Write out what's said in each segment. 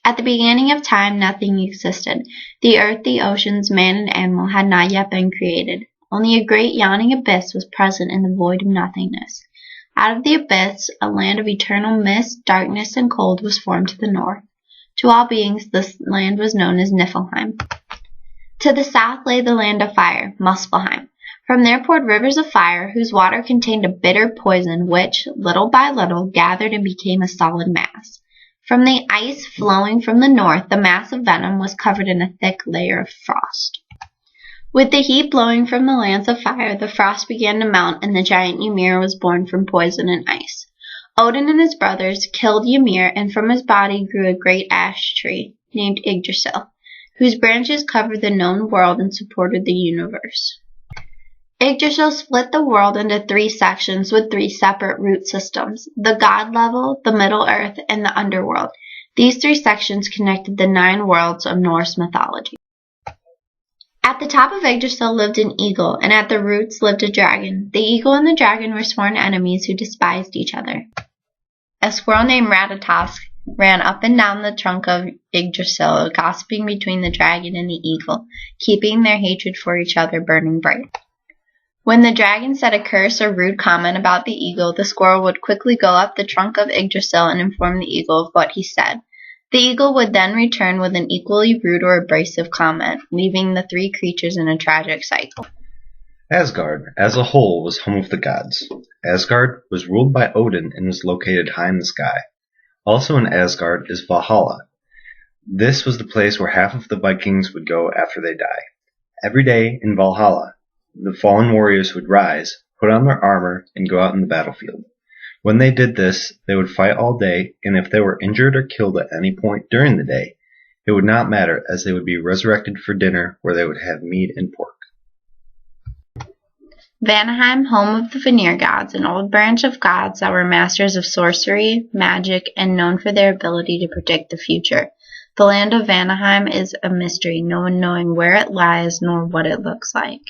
At the beginning of time, nothing existed. The earth, the oceans, man, and animal had not yet been created. Only a great yawning abyss was present in the void of nothingness. Out of the abyss, a land of eternal mist, darkness, and cold was formed to the north. To all beings, this land was known as Niflheim. To the south lay the land of fire, Muspelheim. From there poured rivers of fire, whose water contained a bitter poison which, little by little, gathered and became a solid mass. From the ice flowing from the north, the mass of venom was covered in a thick layer of frost. With the heat blowing from the lands of fire, the frost began to melt, and the giant Ymir was born from poison and ice. Odin and his brothers killed Ymir, and from his body grew a great ash tree, named Yggdrasil, whose branches covered the known world and supported the universe. Yggdrasil split the world into 3 sections with 3 separate root systems: the god level, the Middle Earth, and the underworld. These 3 sections connected the 9 worlds of Norse mythology. At the top of Yggdrasil lived an eagle, and at the roots lived a dragon. The eagle and the dragon were sworn enemies who despised each other. A squirrel named Ratatosk ran up and down the trunk of Yggdrasil, gossiping between the dragon and the eagle, keeping their hatred for each other burning bright. When the dragon said a curse or rude comment about the eagle, the squirrel would quickly go up the trunk of Yggdrasil and inform the eagle of what he said. The eagle would then return with an equally rude or abrasive comment, leaving the 3 creatures in a tragic cycle. Asgard, as a whole, was home of the gods. Asgard was ruled by Odin and was located high in the sky. Also in Asgard is Valhalla. This was the place where half of the Vikings would go after they die. Every day in Valhalla, the fallen warriors would rise, put on their armor, and go out in the battlefield. When they did this, they would fight all day, and if they were injured or killed at any point during the day, it would not matter, as they would be resurrected for dinner, where they would have meat and pork. Vanaheim, home of the Vanir gods, an old branch of gods that were masters of sorcery, magic, and known for their ability to predict the future. The land of Vanaheim is a mystery, no one knowing where it lies nor what it looks like.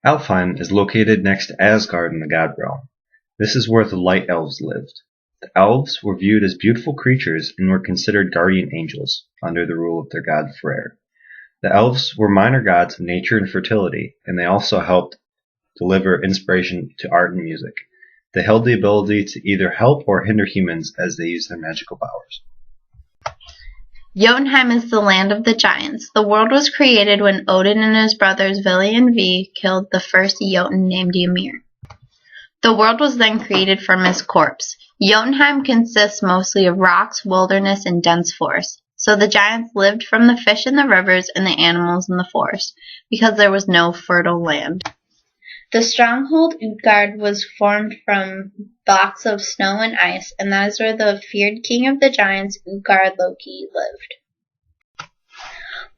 Alfheim is located next to Asgard in the god realm. This is where the light elves lived. The elves were viewed as beautiful creatures and were considered guardian angels under the rule of their god Freyr. The elves were minor gods of nature and fertility, and they also helped deliver inspiration to art and music. They held the ability to either help or hinder humans as they used their magical powers. Jotunheim is the land of the giants. The world was created when Odin and his brothers Vili and Ve killed the first Jotun named Ymir. The world was then created from his corpse. Jotunheim consists mostly of rocks, wilderness, and dense forest. So the giants lived from the fish in the rivers and the animals in the forest, because there was no fertile land. The stronghold Utgard was formed from blocks of snow and ice, and that is where the feared king of the giants, Utgard Loki, lived.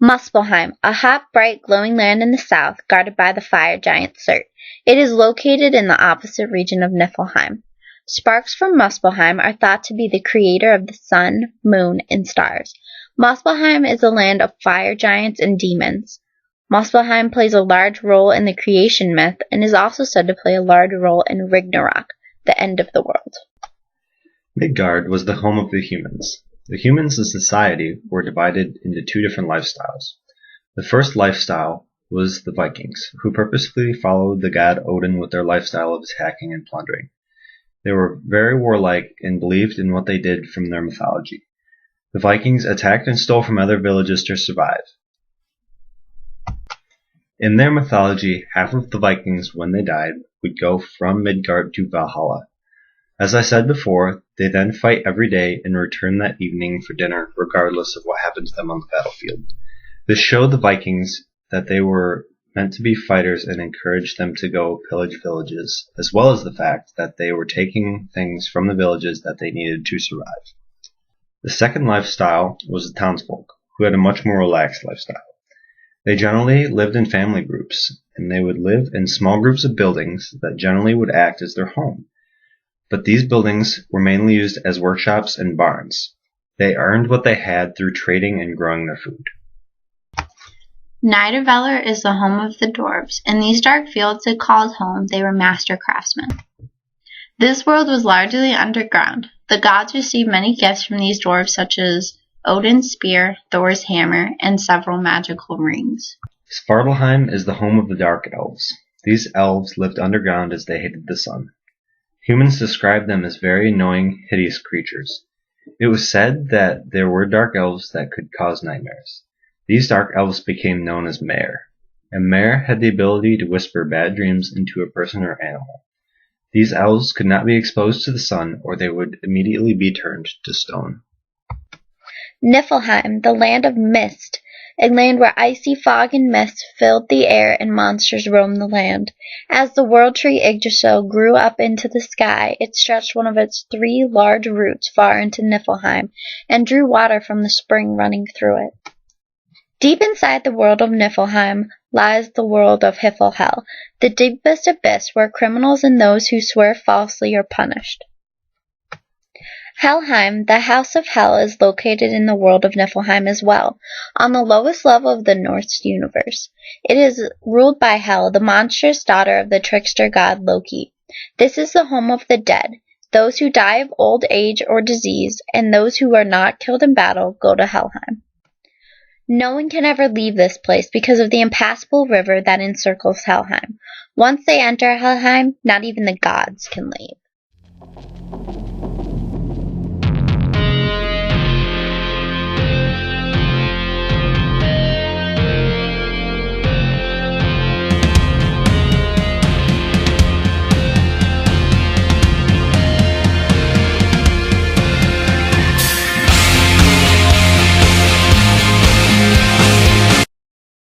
Muspelheim, a hot, bright, glowing land in the south, guarded by the fire giant Surt. It is located in the opposite region of Niflheim. Sparks from Muspelheim are thought to be the creator of the sun, moon, and stars. Muspelheim is a land of fire giants and demons. Muspelheim plays a large role in the creation myth and is also said to play a large role in Ragnarok, the end of the world. Midgard was the home of the humans. The humans in society were divided into 2 different lifestyles. The first lifestyle was the Vikings, who purposefully followed the god Odin with their lifestyle of attacking and plundering. They were very warlike and believed in what they did from their mythology. The Vikings attacked and stole from other villages to survive. In their mythology, half of the Vikings, when they died, would go from Midgard to Valhalla. As I said before, they then fight every day and return that evening for dinner, regardless of what happened to them on the battlefield. This showed the Vikings that they were meant to be fighters and encouraged them to go pillage villages, as well as the fact that they were taking things from the villages that they needed to survive. The second lifestyle was the townsfolk, who had a much more relaxed lifestyle. They generally lived in family groups, and they would live in small groups of buildings that generally would act as their home. But these buildings were mainly used as workshops and barns. They earned what they had through trading and growing their food. Nidavellir is the home of the dwarves. In these dark fields they called home, they were master craftsmen. This world was largely underground. The gods received many gifts from these dwarves, such as Odin's spear, Thor's hammer, and several magical rings. Svartalheim is the home of the Dark Elves. These elves lived underground as they hated the sun. Humans described them as very annoying, hideous creatures. It was said that there were dark elves that could cause nightmares. These dark elves became known as Mare, and Mare had the ability to whisper bad dreams into a person or animal. These elves could not be exposed to the sun, or they would immediately be turned to stone. Niflheim, the land of mist, a land where icy fog and mist filled the air and monsters roamed the land. As the world tree Yggdrasil grew up into the sky, it stretched one of its 3 large roots far into Niflheim and drew water from the spring running through it. Deep inside the world of Niflheim lies the world of Hiflhel, the deepest abyss where criminals and those who swear falsely are punished. Helheim, the House of Hel, is located in the world of Niflheim as well, on the lowest level of the Norse universe. It is ruled by Hel, the monstrous daughter of the trickster god Loki. This is the home of the dead. Those who die of old age or disease, and those who are not killed in battle, go to Helheim. No one can ever leave this place because of the impassable river that encircles Helheim. Once they enter Helheim, not even the gods can leave.